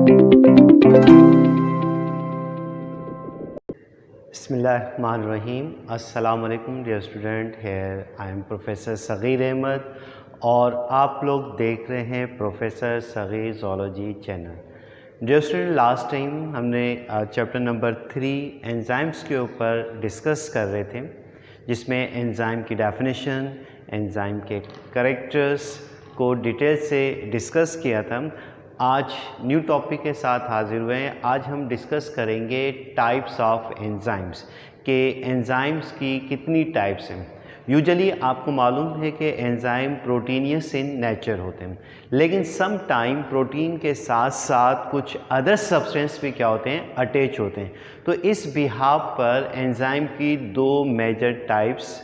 बिस्मिल्लाहिर्रहमानिर्रहीम। अस्सलाम वालेकुम dear student, here I am professor Sagheer Ahmad और आप लोग देख रहे हैं professor Sagheer zoology channel. Dear student, last time हमने चैप्टर नंबर 3 एंजाइम्स के ऊपर डिस्कस कर रहे थे, जिसमें एंजाइम की डेफिनेशन, एंजाइम के कैरेक्टर्स को डिटेल से डिस्कस किया था। आज न्यू टॉपिक के साथ हाजिर हुए हैं। आज हम डिस्कस करेंगे टाइप्स ऑफ एंजाइम्स के एंजाइम्स की कितनी टाइप्स हैं। यूजुअली आपको मालूम है कि एंजाइम प्रोटीनियस इन नेचर होते हैं, लेकिन सम टाइम प्रोटीन के साथ साथ कुछ अदर सब्सटेंस भी क्या होते हैं, अटैच होते हैं। तो इस बिहाफ पर एंजाइम की दो मेजर टाइप्स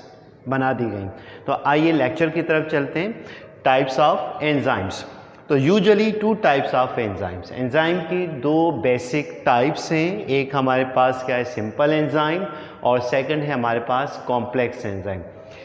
बना दी गई। तो आइए लेक्चर की तरफ चलते हैं। Types of enzymes. तो usually two types of enzymes. Enzyme की दो बेसिक टाइप्स हैं। एक हमारे पास क्या है, सिंपल एंजाइम, और सेकंड है हमारे पास कॉम्प्लेक्स एंजाइम।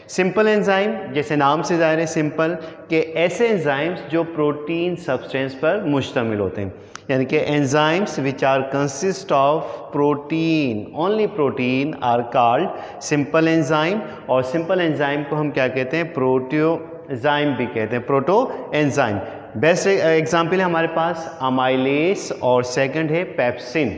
सिंपल एंजाइम जैसे नाम से ज़ाहिर है सिंपल, के ऐसे एंजाइम्स जो प्रोटीन सब्सटेंस पर मुश्तमिल होते हैं, यानी कि enzymes which are consist of protein, only protein are called simple enzyme. और सिंपल एंजाइम को हम क्या कहते हैं, प्रोटियोजाइम भी कहते हैं, प्रोटो एंजाइम। बेस्ट एग्जाम्पल है हमारे पास अमाइलेस और सेकंड है पेप्सिन।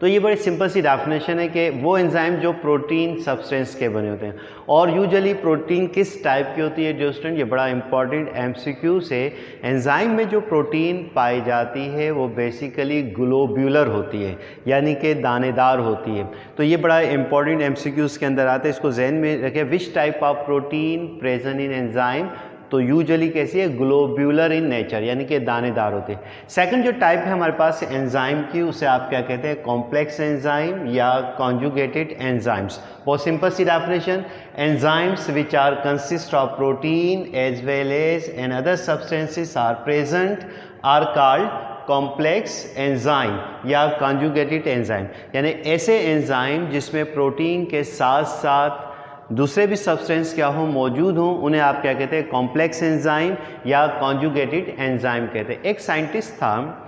तो ये बड़ी सिंपल सी डेफिनेशन है कि वो एंजाइम जो प्रोटीन सब्सटेंस के बने होते हैं। और यूजुअली प्रोटीन किस टाइप की होती है जो स्टूडेंट, ये बड़ा इंपॉर्टेंट एमसीक्यू से, एंजाइम में जो प्रोटीन पाई जाती है वो बेसिकली ग्लोब्यूलर होती है, यानी कि दानेदार होती है। तो ये बड़ा इंपॉर्टेंट एमसीक्यूज़ के अंदर आता है, इसको जहन में रखें। Which type of protein present in enzyme, तो यूजुअली कैसी है, ग्लोब्यूलर इन नेचर, यानी कि दानेदार होते हैं। सेकंड जो टाइप है हमारे पास एंजाइम की, उसे आप क्या कहते हैं, कॉम्प्लेक्स एंजाइम या कॉन्जुगेटेड एंजाइम्स। बहुत सिंपल सी definition, enzymes which are consist of protein as well as and other substances are present are called complex enzyme या कॉन्जुगेटेड एंजाइम। यानी ऐसे एंजाइम जिसमें प्रोटीन के साथ साथ दूसरे भी सब्सटेंस क्या हो, मौजूद हों, उन्हें आप क्या कहते हैं, कॉम्प्लेक्स एंजाइम या कॉन्जुगेटेड एंजाइम कहते हैं। एक साइंटिस्ट था,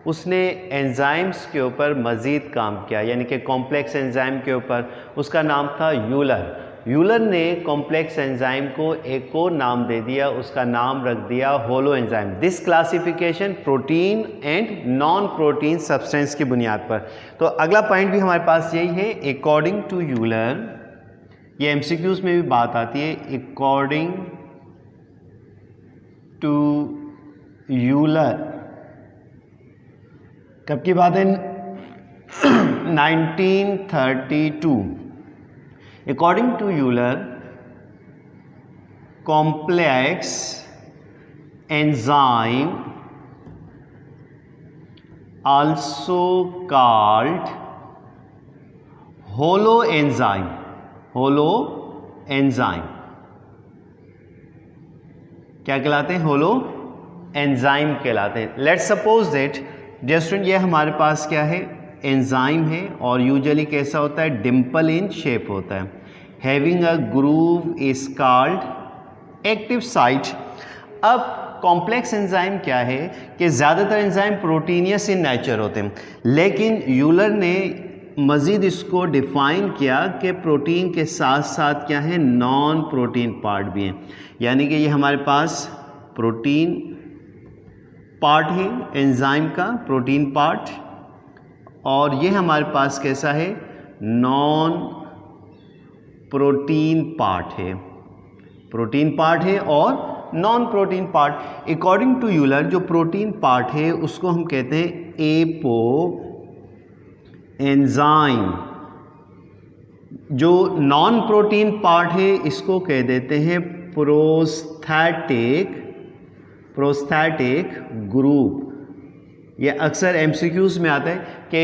उसने एंजाइम्स के ऊपर मज़ीद काम किया, यानी कि कॉम्प्लेक्स एंजाइम के ऊपर। उसका नाम था यूलर। यूलर ने कॉम्प्लेक्स एंजाइम को एक और नाम दे दिया, उसका नाम रख दिया holo enzyme. This classification protein and non protein substance की बुनियाद पर। तो अगला पॉइंट भी हमारे पास यही है, अकॉर्डिंग टू यूलर, ये एमसीक्यूज में भी बात आती है, अकॉर्डिंग टू यूलर। कब की बात है, 1932। According to Euler, complex enzyme also called holoenzyme, holoenzyme क्या कहलाते हैं, होलो एंजाइम कहलाते हैं। Let's suppose that dear student, ये हमारे पास क्या है, एंजाइम है, और यूजुअली कैसा होता है, डिम्पल इन शेप होता है, having a groove is called active site. अब कॉम्प्लेक्स एंजाइम क्या है कि ज़्यादातर एंजाइम प्रोटीनियस इन नेचर होते हैं, लेकिन यूलर ने मज़ीद इसको डिफ़ाइन किया कि प्रोटीन के साथ साथ क्या है, नॉन प्रोटीन पार्ट भी हैं। यानी कि ये हमारे पास प्रोटीन पार्ट है एंजाइम का, प्रोटीन पार्ट, और ये हमारे पास कैसा है, नॉन प्रोटीन पार्ट है। प्रोटीन पार्ट है और non protein part. According to Euler जो प्रोटीन पार्ट है उसको हम कहते हैं एपो एंजाइम। जो नॉन प्रोटीन पार्ट है इसको कह देते हैं प्रोस्थेटिक ग्रुप। ये अक्सर एमसीक्यूज में आता है कि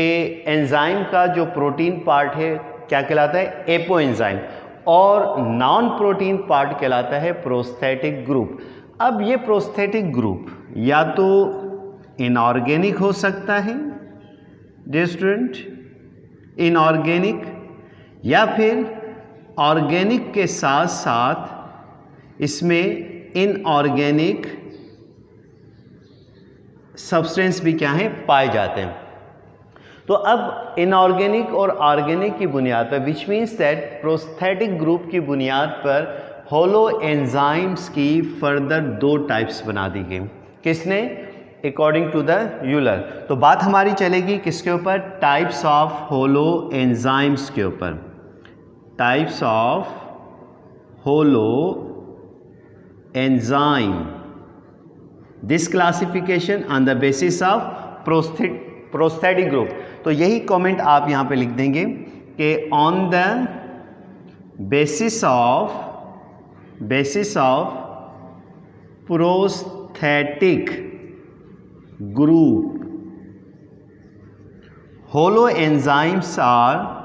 एंजाइम का जो प्रोटीन पार्ट है क्या कहलाता है, एपो एंजाइम, और नॉन प्रोटीन पार्ट कहलाता है प्रोस्थेटिक ग्रुप। अब ये प्रोस्थेटिक ग्रुप या तो इनऑर्गेनिक हो सकता है डियर स्टूडेंट, इनऑर्गेनिक, या फिर ऑर्गेनिक के साथ साथ इसमें इनऑर्गेनिक सब्सटेंस भी क्या है, पाए जाते हैं। तो अब इनऑर्गेनिक और ऑर्गेनिक की बुनियाद पर, which means that prosthetic group की बुनियाद पर होलो एंजाइम्स की फर्दर 2 टाइप्स बना दी गई। किसने? According to the Euler. तो बात हमारी चलेगी किसके ऊपर? टाइप्स ऑफ होलो एंजाइम्स के ऊपर। Types of holoenzyme, this classification on the basis of prosthetic group. तो यही कमेंट आप यहां पे लिख देंगे कि on the basis of prosthetic group holoenzymes are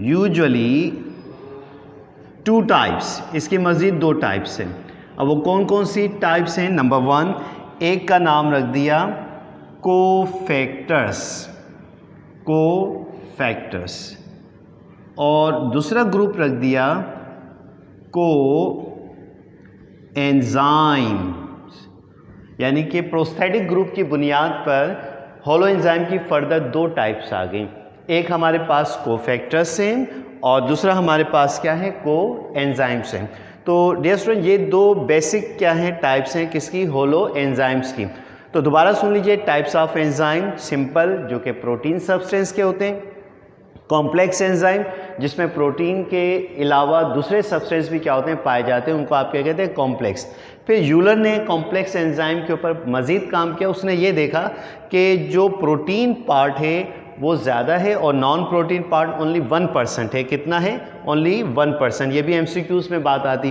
usually 2 types. इसकी मज़ीद 2 टाइप्स हैं। अब वो कौन कौन सी टाइप्स हैं? नंबर 1, एक का नाम रख दिया कोफैक्टर्स, और दूसरा ग्रुप रख दिया कोएंजाइम्स। यानी कि प्रोस्थेटिक ग्रुप की बुनियाद पर होलो एंजाइम की फर्दर 2 टाइप्स आ गई। एक हमारे पास कोफैक्टर्स हैं और दूसरा हमारे पास क्या है, कोएंजाइम्स हैं। तो डियर स्टूडेंट, ये 2 बेसिक क्या हैं, टाइप्स हैं किसकी? होलो एंजाइम्स की। तो दोबारा सुन लीजिए, टाइप्स ऑफ एंजाइम, सिंपल जो कि प्रोटीन सब्सटेंस के होते हैं। कॉम्प्लेक्स एंजाइम जिसमें प्रोटीन के अलावा दूसरे सब्सटेंस भी क्या होते हैं, पाए जाते हैं, उनको आप क्या कहते हैं, कॉम्प्लेक्स। फिर यूलर ने कॉम्प्लेक्स एंजाइम के ऊपर मज़ीद काम किया। उसने ये देखा कि जो प्रोटीन पार्ट है वो ज़्यादा है और नॉन प्रोटीन पार्ट ओनली 1% है। कितना है? ओनली 1%। ये भी MCQs में बात आती।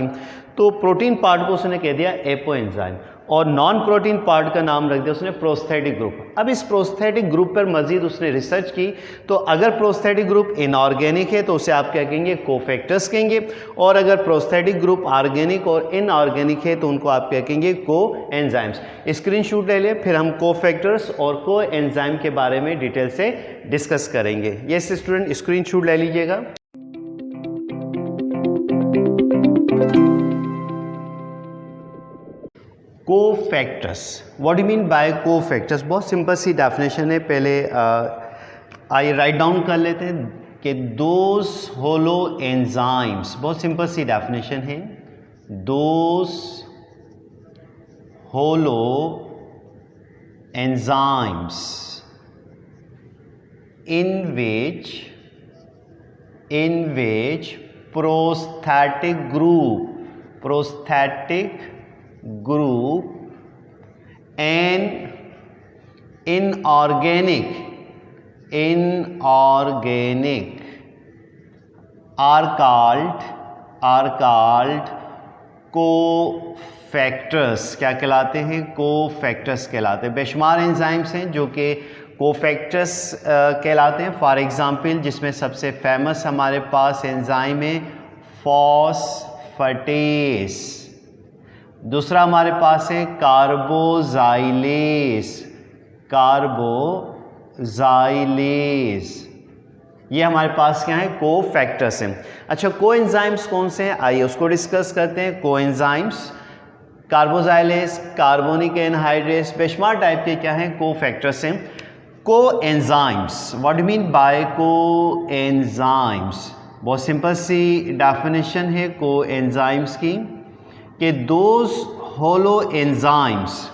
तो प्रोटीन पार्ट को उसने कह दिया एपो एंजाइम और नॉन प्रोटीन पार्ट का नाम रख दिया उसने प्रोस्थेटिक ग्रुप। अब इस प्रोस्थेटिक ग्रुप पर मजीद उसने रिसर्च की। तो अगर प्रोस्थेटिक ग्रुप इनऑर्गेनिक है तो उसे आप क्या कहेंगे? कोफैक्टर्स कहेंगे। और अगर प्रोस्थेटिक ग्रुप ऑर्गेनिक और इनऑर्गेनिक है तो उनको आप क्या कहेंगे? कोएंजाइम्स। स्क्रीनशॉट ले लें, फिर हम कोफैक्टर्स और कोएंजाइम के बारे में डिटेल से डिस्कस करेंगे। यस स्टूडेंट, स्क्रीनशॉट ले लीजिएगा। Cofactors, what do mean by cofactors? बहुत सिंपल सी डेफिनेशन है। पहले आइए राइट डाउन कर लेते हैं कि दोज होलो एंजाइम्स, बहुत सिंपल सी डेफिनेशन है, those holoenzymes in which prosthetic group and inorganic are called cofactors. क्या कहलाते हैं? कोफैक्टर्स कहलाते हैं। बेशुमार एंजाइम्स हैं जो कि कोफैक्टर्स कहलाते हैं। फॉर एग्जांपल जिसमें सबसे फेमस हमारे पास एंजाइम है फॉस्फेटेस। दूसरा हमारे पास है कार्बोजाइलेस। ये हमारे पास क्या है? कोफैक्टर्स हैं। अच्छा, कोएंजाइम्स कौन से हैं? आइए उसको डिस्कस करते हैं। कोएंजाइम्स कार्बोजाइलेस, कार्बोनिक एनहाइड्रेस, बेशुमार टाइप के क्या हैं? कोफैक्टर्स हैं। Coenzymes, what do mean by coenzymes? बहुत सिंपल सी डेफिनेशन है कोएंजाइम्स की कि those holoenzymes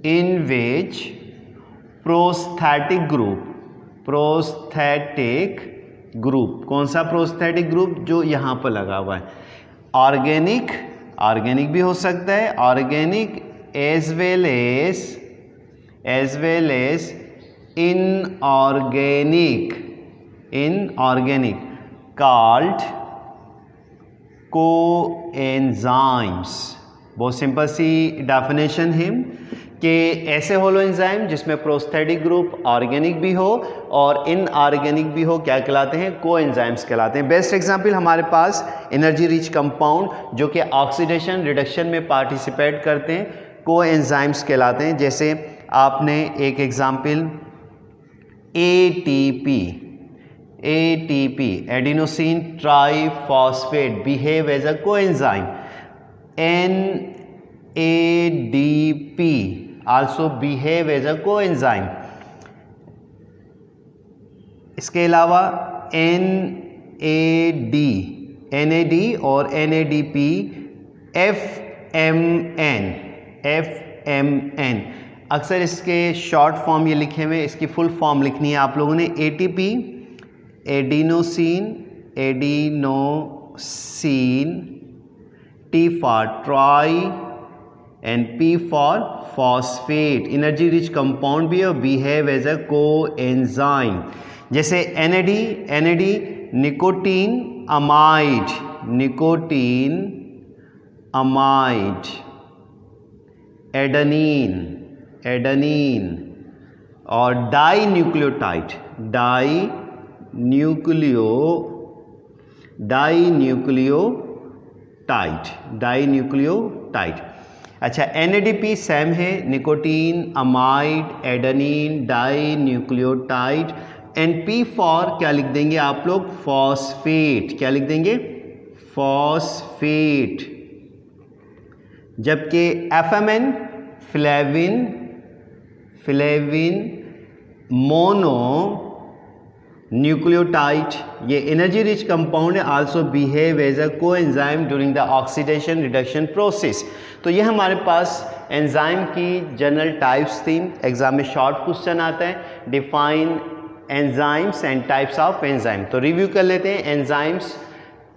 in which prosthetic group, कौन सा प्रोस्थेटिक ग्रुप? जो यहाँ पर लगा हुआ है। ऑर्गेनिक भी हो सकता है, organic as well as inorganic called coenzymes. बहुत सिंपल सी डेफिनेशन है कि ऐसे होलो एंजाइम जिसमें प्रोस्थेटिक ग्रुप ऑर्गेनिक भी हो और इनऑर्गेनिक भी हो क्या कहलाते हैं? को एंजाइम्स कहलाते हैं। बेस्ट एग्जांपल हमारे पास एनर्जी रिच कंपाउंड जो कि ऑक्सीडेशन रिडक्शन में पार्टिसिपेट करते हैं, को एंजाइम्स कहलाते हैं। जैसे आपने एक example ATP adenosine triphosphate behave as a coenzyme. NADP also behave as a coenzyme। इसके अलावा NAD और NADP FMN अक्सर इसके शॉर्ट फॉर्म ये लिखे हुए, इसकी फुल फॉर्म लिखनी है आप लोगों ने। ATP adenosine T for try and P for phosphate. Energy rich compound भी है और behave as a coenzyme. जैसे NAD निकोटीन अमाइड, एडेनिन और डाई न्यूक्लियोटाइड। अच्छा, NADP सेम है, nicotinamide, adenine, dinucleotide and P for क्या लिख देंगे आप लोग? फॉस्फेट। क्या लिख देंगे? फॉस्फेट। जबकि FMN फ्लेविन मोनो न्यूक्लियोटाइड, ये एनर्जी रिच कंपाउंड है, also behave as a coenzyme during the oxidation reduction process. तो ये हमारे पास एंजाइम की जनरल टाइप्स थी। एग्जाम में शॉर्ट क्वेश्चन आता है, define enzymes and types of enzyme. तो रिव्यू कर लेते हैं। एंजाइम्स,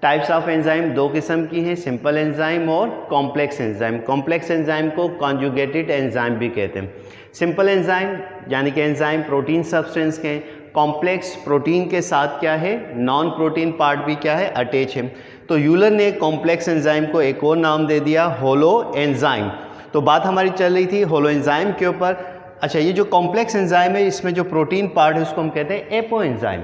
टाइप्स ऑफ एंजाइम दो किस्म की हैं, सिंपल एंजाइम और कॉम्प्लेक्स एंजाइम। कॉम्प्लेक्स एंजाइम को कॉन्जुगेटेड एंजाइम भी कहते हैं। सिंपल एंजाइम यानी कि एंजाइम प्रोटीन सब्सटेंस के हैं। कॉम्प्लेक्स प्रोटीन के साथ क्या है? नॉन प्रोटीन पार्ट भी क्या है? अटैच है। तो यूलर ने कॉम्प्लेक्स एंजाइम को एक और नाम दे दिया, होलो एंजाइम। तो बात हमारी चल रही थी होलो एंजाइम के ऊपर। अच्छा, ये जो कॉम्प्लेक्स एंजाइम है इसमें जो प्रोटीन पार्ट है उसको हम कहते हैं एपो एंजाइम,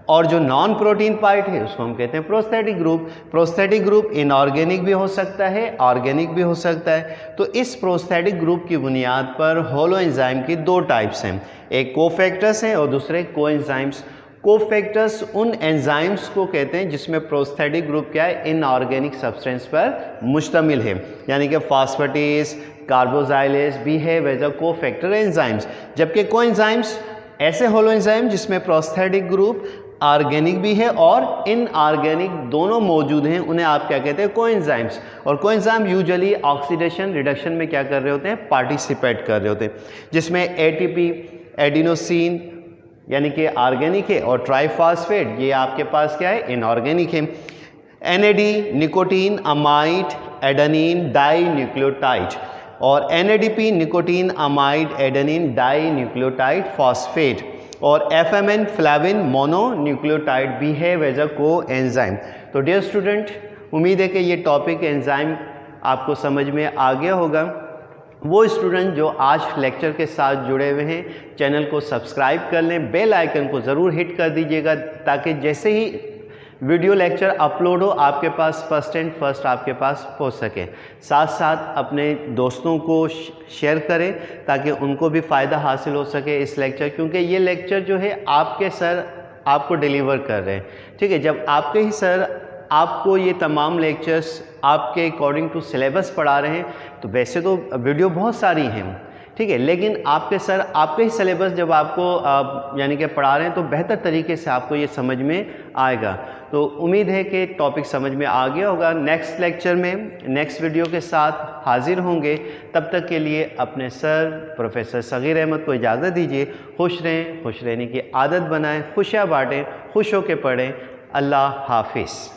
और जो नॉन प्रोटीन पार्ट है उसको हम कहते हैं prosthetic group. Prosthetic group inorganic भी हो सकता है, ऑर्गेनिक भी हो सकता है। तो इस प्रोस्थेटिक ग्रुप की बुनियाद पर होलो एंजाइम की दो टाइप्स हैं, एक कोफैक्टर्स हैं और दूसरे कोएंजाइम्स। कोफैक्टर्स उन एंजाइम्स को कहते हैं जिसमें प्रोस्थेटिक ग्रुप क्या है? इनऑर्गेनिक सब्सटेंस पर मुश्तमिल है, यानी कि phosphatase, carboxylase behave as a cofactor enzymes. जबकि कोएंजाइम्स ऐसे होलो एंजाइम जिसमें प्रोस्थेटिक ग्रुप ऑर्गेनिक भी है और इनऑर्गेनिक दोनों मौजूद हैं, उन्हें आप क्या कहते हैं? कोएंजाइम्स। और कोएंजाइम यूजुअली ऑक्सीडेशन रिडक्शन में क्या कर रहे होते हैं? पार्टिसिपेट कर रहे होते हैं, जिसमें ATP एडिनोसिन यानी कि ऑर्गेनिक है और ट्राइफॉस्फेट ये आपके पास क्या है? इनऑर्गेनिक है। NAD nicotinamide adenine dinucleotide और NADP nicotinamide adenine dinucleotide phosphate और FMN flavin mononucleotide behave as a coenzyme. तो डियर स्टूडेंट, उम्मीद है कि ये टॉपिक एंजाइम आपको समझ में आ गया होगा। वो स्टूडेंट जो आज लेक्चर के साथ जुड़े हुए हैं चैनल को सब्सक्राइब कर लें, बेल आइकन को ज़रूर हिट कर दीजिएगा ताकि जैसे ही वीडियो लेक्चर अपलोड हो आपके पास फर्स्ट एंड फर्स्ट आपके पास पहुंच सके। साथ साथ अपने दोस्तों को शेयर करें ताकि उनको भी फ़ायदा हासिल हो सके इस लेक्चर, क्योंकि ये लेक्चर जो है आपके सर आपको डिलीवर कर रहे हैं। ठीक है, जब आपके ही सर आपको ये तमाम लेक्चर्स आपके अकॉर्डिंग टू सिलेबस पढ़ा रहे हैं तो वैसे तो वीडियो बहुत सारी हैं, ठीक है, लेकिन आपके सर आपके ही सिलेबस जब आपको यानी कि पढ़ा रहे हैं तो बेहतर तरीके से आपको ये समझ में आएगा। तो उम्मीद है कि टॉपिक समझ में आ गया होगा। नेक्स्ट लेक्चर में नेक्स्ट वीडियो के साथ हाजिर होंगे। तब तक के लिए अपने सर प्रोफेसर सगीर अहमद को इजाज़त दीजिए। खुश रहें, खुश रहने की आदत बनाएं, खुशियाँ बाँटें, खुश होकर पढ़ें। अल्लाह हाफिज़।